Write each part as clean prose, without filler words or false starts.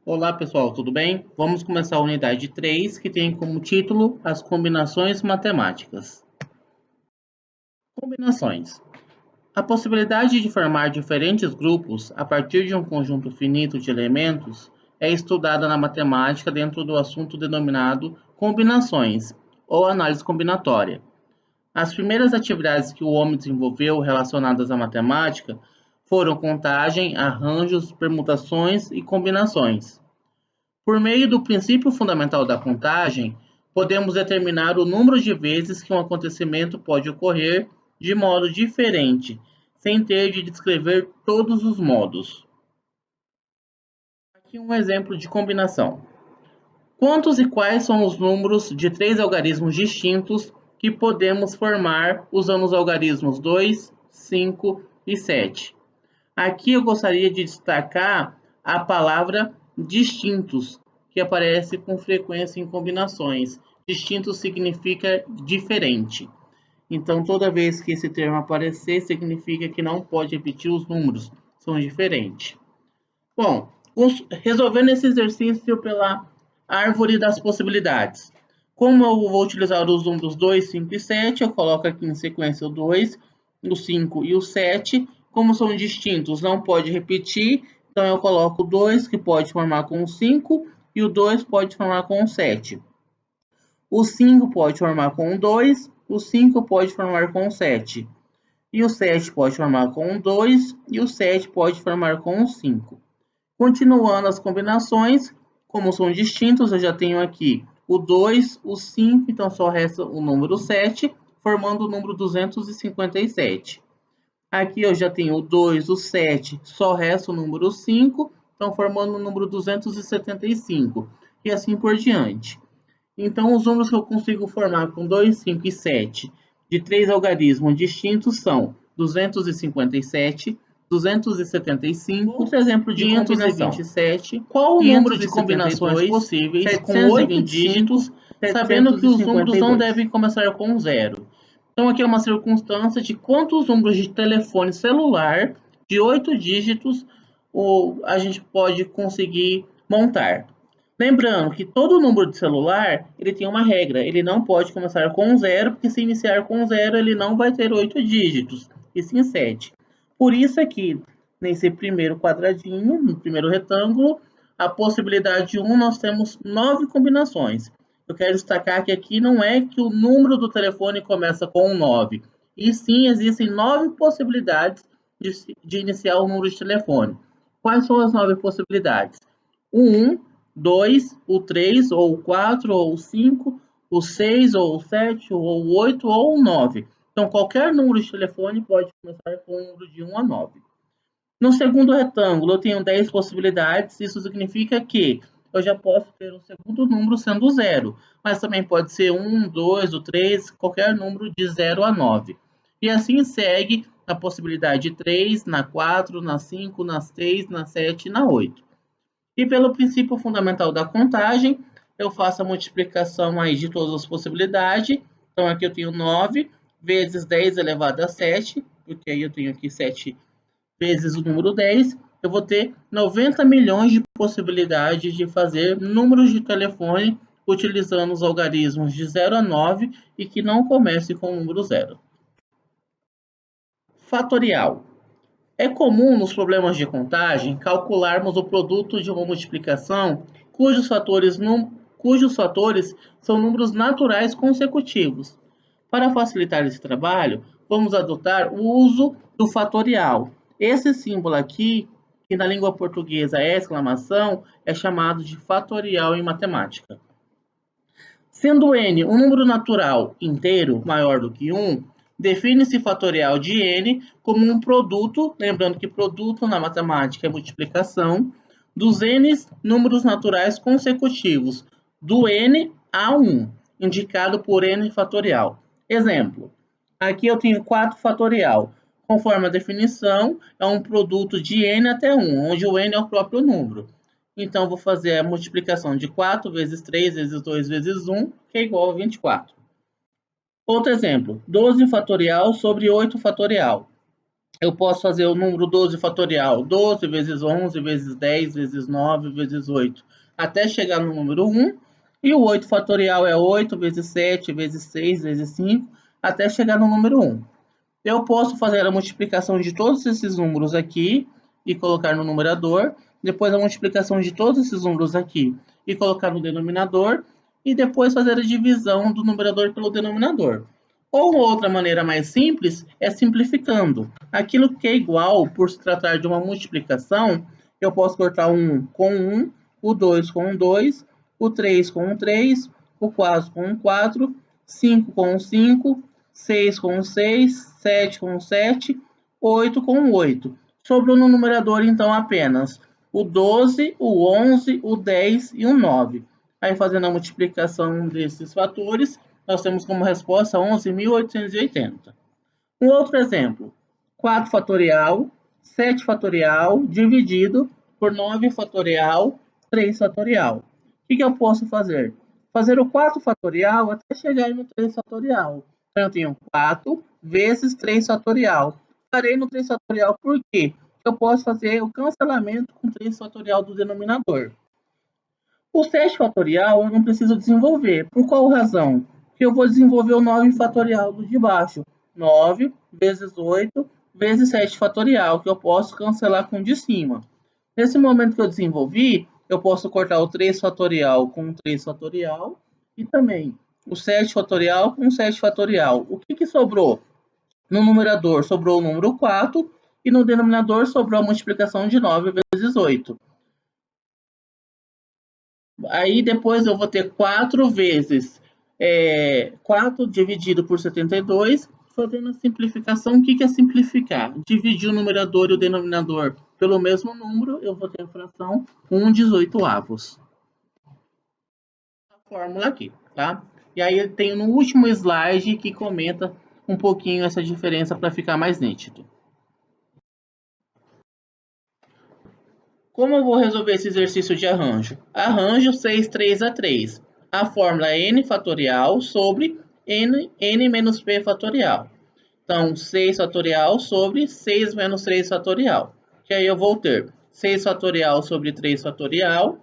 Olá pessoal, tudo bem? Vamos começar a unidade 3, que tem como título as combinações matemáticas. Combinações. A possibilidade de formar diferentes grupos a partir de um conjunto finito de elementos é estudada na matemática dentro do assunto denominado combinações ou análise combinatória. As primeiras atividades que o homem desenvolveu relacionadas à matemática foram contagem, arranjos, permutações e combinações. Por meio do princípio fundamental da contagem, podemos determinar o número de vezes que um acontecimento pode ocorrer de modo diferente, sem ter de descrever todos os modos. Aqui um exemplo de combinação. Quantos e quais são os números de três algarismos distintos que podemos formar usando os algarismos 2, 5 e 7? Aqui eu gostaria de destacar a palavra distintos, que aparece com frequência em combinações. Distinto significa diferente. Então, toda vez que esse termo aparecer, significa que não pode repetir os números, são diferentes. Bom, resolvendo esse exercício pela árvore das possibilidades. Como eu vou utilizar os números 2, 5 e 7, eu coloco aqui em sequência o 2, o 5 e o 7. Como são distintos, não pode repetir, então eu coloco o 2, que pode formar com o 5, e o 2 pode formar com o 7. O 5 pode formar com o 2, o 5 pode formar com o 7. E o 7 pode formar com o 2, e o 7 pode formar com o 5. Continuando as combinações, como são distintos, eu já tenho aqui o 2, o 5, então só resta o número 7, formando o número 257. Aqui eu já tenho o 2, o 7, só resta o número 5, então formando o número 275, e assim por diante. Então, os números que eu consigo formar com 2, 5 e 7 de três algarismos distintos são 257, 275, outro exemplo de 527. Qual o número de combinações possíveis com 8 dígitos, sabendo que os números não devem começar com zero? Então, aqui é uma circunstância de quantos números de telefone celular de 8 dígitos a gente pode conseguir montar. Lembrando que todo número de celular, ele tem uma regra, ele não pode começar com zero, porque se iniciar com zero, ele não vai ter 8 dígitos, e sim 7. Por isso aqui, nesse primeiro quadradinho, no primeiro retângulo, a possibilidade 1, nós temos 9 combinações. Eu quero destacar que aqui não é que o número do telefone começa com 9, e sim existem 9 possibilidades de iniciar o número de telefone. Quais são as 9 possibilidades? O 1, 2, o 3, ou o 4, ou o 5, o 6, ou o 7, ou o 8, ou o 9. Então, qualquer número de telefone pode começar com o número de 1 a 9. No segundo retângulo, eu tenho 10 possibilidades. Isso significa que eu já posso ter o segundo número sendo 0. Mas também pode ser 1, 2, o 3, qualquer número de 0 a 9. E assim segue a possibilidade 3, na 4, na 5, na 6, na 7 e na 8. E pelo princípio fundamental da contagem, eu faço a multiplicação aí de todas as possibilidades. Então, aqui eu tenho 9 vezes 10 elevado a 7, porque aí eu tenho aqui 7 vezes o número 10. Eu vou ter 90 milhões de possibilidades de fazer números de telefone utilizando os algarismos de 0 a 9 e que não comece com o número 0. Fatorial. É comum nos problemas de contagem calcularmos o produto de uma multiplicação cujos fatores são números naturais consecutivos. Para facilitar esse trabalho, vamos adotar o uso do fatorial. Esse símbolo aqui, que na língua portuguesa é exclamação, é chamado de fatorial em matemática. Sendo n um número natural inteiro maior do que 1, define-se fatorial de n como um produto, lembrando que produto na matemática é multiplicação, dos n números naturais consecutivos, do n a 1, indicado por n fatorial. Exemplo, aqui eu tenho 4 fatorial. Conforme a definição, é um produto de n até 1, onde o n é o próprio número. Então, vou fazer a multiplicação de 4 vezes 3 vezes 2 vezes 1, que é igual a 24. Outro exemplo, 12 fatorial sobre 8 fatorial. eu posso fazer o número 12 fatorial, 12 vezes 11 vezes 10 vezes 9 vezes 8, até chegar no número 1. E o 8 fatorial é 8 vezes 7 vezes 6 vezes 5, até chegar no número 1. Eu posso fazer a multiplicação de todos esses números aqui e colocar no numerador, depois a multiplicação de todos esses números aqui e colocar no denominador, e depois fazer a divisão do numerador pelo denominador. Ou outra maneira mais simples é simplificando. Aquilo que é igual, por se tratar de uma multiplicação, eu posso cortar o 1 com 1, o 2 com 2, o 3 com 3, o 4 com 4, 5 com 5, 6 com 6, 7 com 7, 8 com 8. Sobrou no numerador, então, apenas o 12, o 11, o 10 e o 9. Aí, fazendo a multiplicação desses fatores, nós temos como resposta 11.880. Um outro exemplo, 4 fatorial, 7 fatorial, dividido por 9 fatorial, 3 fatorial. O que eu posso fazer? Fazer o 4 fatorial até chegar no 3 fatorial. Então, eu tenho 4 vezes 3 fatorial. Parei no 3 fatorial por quê? Eu posso fazer o cancelamento com 3 fatorial do denominador. O 7 fatorial eu não preciso desenvolver. Por qual razão? Porque eu vou desenvolver o 9 fatorial do de baixo. 9 vezes 8 vezes 7 fatorial, que eu posso cancelar com o de cima. Nesse momento que eu desenvolvi, eu posso cortar o 3 fatorial com 3 fatorial e também o 7 fatorial com 7 fatorial. O que sobrou? No numerador sobrou o número 4 e no denominador sobrou a multiplicação de 9 vezes 8. Aí depois eu vou ter 4 vezes 4 dividido por 72, fazendo a simplificação. O que é simplificar? Dividir o numerador e o denominador pelo mesmo número, eu vou ter a fração 1/18. A fórmula aqui, tá? E aí tem no último slide que comenta um pouquinho essa diferença para ficar mais nítido. Como eu vou resolver esse exercício de arranjo? Arranjo 6, 3 a 3. A fórmula é n fatorial sobre n menos p fatorial. Então, 6 fatorial sobre 6 menos 3 fatorial. Que aí eu vou ter 6 fatorial sobre 3 fatorial.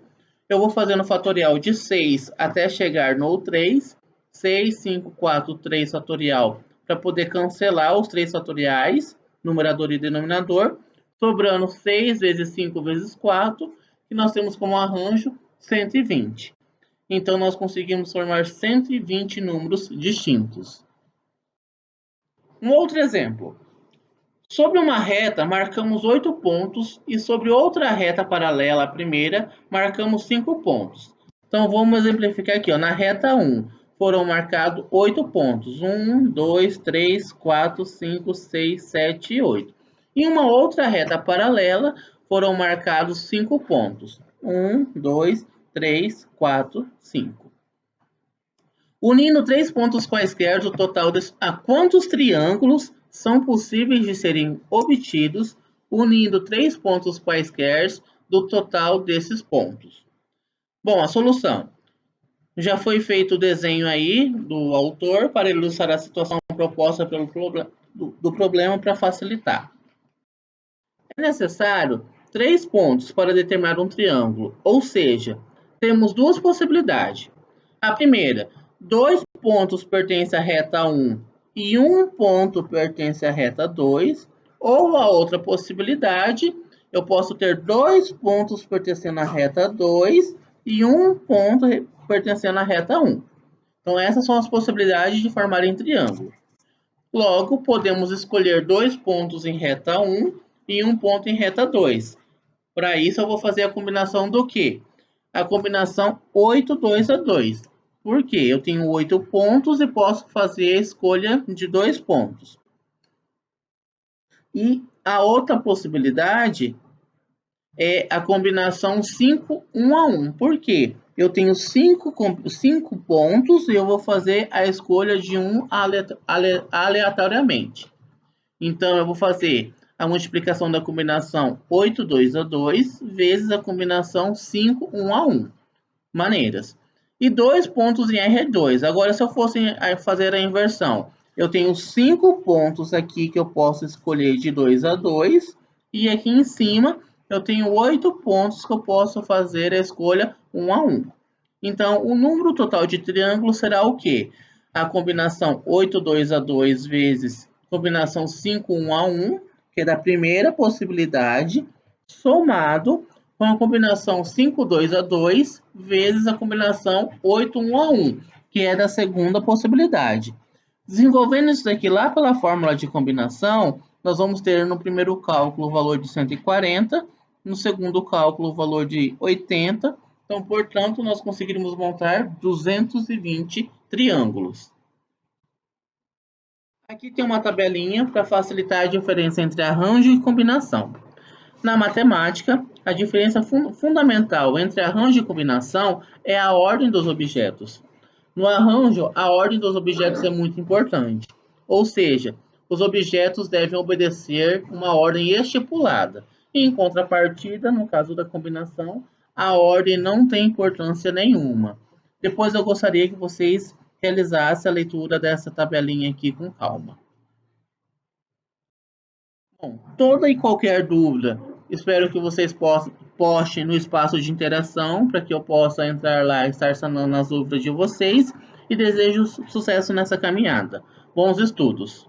Eu vou fazendo fatorial de 6 até chegar no 3. 6, 5, 4, 3 fatorial. Para poder cancelar os 3 fatoriais, numerador e denominador. Sobrando 6 vezes 5 vezes 4, que nós temos como arranjo 120. Então, nós conseguimos formar 120 números distintos. Um outro exemplo. Sobre uma reta, marcamos 8 pontos e sobre outra reta paralela à primeira, marcamos 5 pontos. Então, vamos exemplificar aqui. Na reta 1, foram marcados 8 pontos. 1, 2, 3, 4, 5, 6, 7 e 8. Em uma outra reta paralela, foram marcados 5 pontos. 1, 2, 3, 4, 5. Unindo 3 pontos quaisquer, o total de quantos triângulos são possíveis de serem obtidos unindo 3 pontos quaisquer do total desses pontos? Bom, a solução. Já foi feito o desenho aí do autor para ilustrar a situação proposta do problema para facilitar. É necessário 3 pontos para determinar um triângulo, ou seja, temos duas possibilidades. A primeira, 2 pontos pertencem à reta 1 e 1 ponto pertence à reta 2, ou a outra possibilidade, eu posso ter 2 pontos pertencendo à reta 2 e 1 ponto pertencendo à reta 1. Então, essas são as possibilidades de formarem triângulo. Logo, podemos escolher 2 pontos em reta 1 e 1 ponto em reta 2. Para isso, eu vou fazer a combinação do quê? A combinação 8, 2 a 2. Por quê? Eu tenho 8 pontos e posso fazer a escolha de 2 pontos. E a outra possibilidade é a combinação 5, 1 a 1. Por quê? Eu tenho 5 pontos e eu vou fazer a escolha de um aleatoriamente. Então, eu vou fazer a multiplicação da combinação 8, 2 a 2 vezes a combinação 5, 1 a 1. Maneiras. E 2 pontos em R2. Agora, se eu fosse fazer a inversão, Eu tenho 5 pontos aqui que eu posso escolher de 2 a 2. E aqui em cima eu tenho 8 pontos que eu posso fazer a escolha 1 a 1. Então, o número total de triângulos será o quê? A combinação 8, 2 a 2 vezes combinação 5, 1 a 1, que é da primeira possibilidade, somado com a combinação 5, 2 a 2 vezes a combinação 8, 1 a 1, que é da segunda possibilidade. Desenvolvendo isso daqui lá pela fórmula de combinação, nós vamos ter no primeiro cálculo o valor de 140, no segundo cálculo o valor de 80. Então, portanto, nós conseguiríamos montar 220 triângulos. Aqui tem uma tabelinha para facilitar a diferença entre arranjo e combinação. Na matemática, a diferença fundamental entre arranjo e combinação é a ordem dos objetos. No arranjo, a ordem dos objetos é muito importante, ou seja, os objetos devem obedecer uma ordem estipulada. Em contrapartida, no caso da combinação, a ordem não tem importância nenhuma. Depois eu gostaria que vocês realizassem a leitura dessa tabelinha aqui com calma. Bom, toda e qualquer dúvida, espero que vocês postem no espaço de interação para que eu possa entrar lá e estar sanando as dúvidas de vocês e desejo sucesso nessa caminhada. Bons estudos!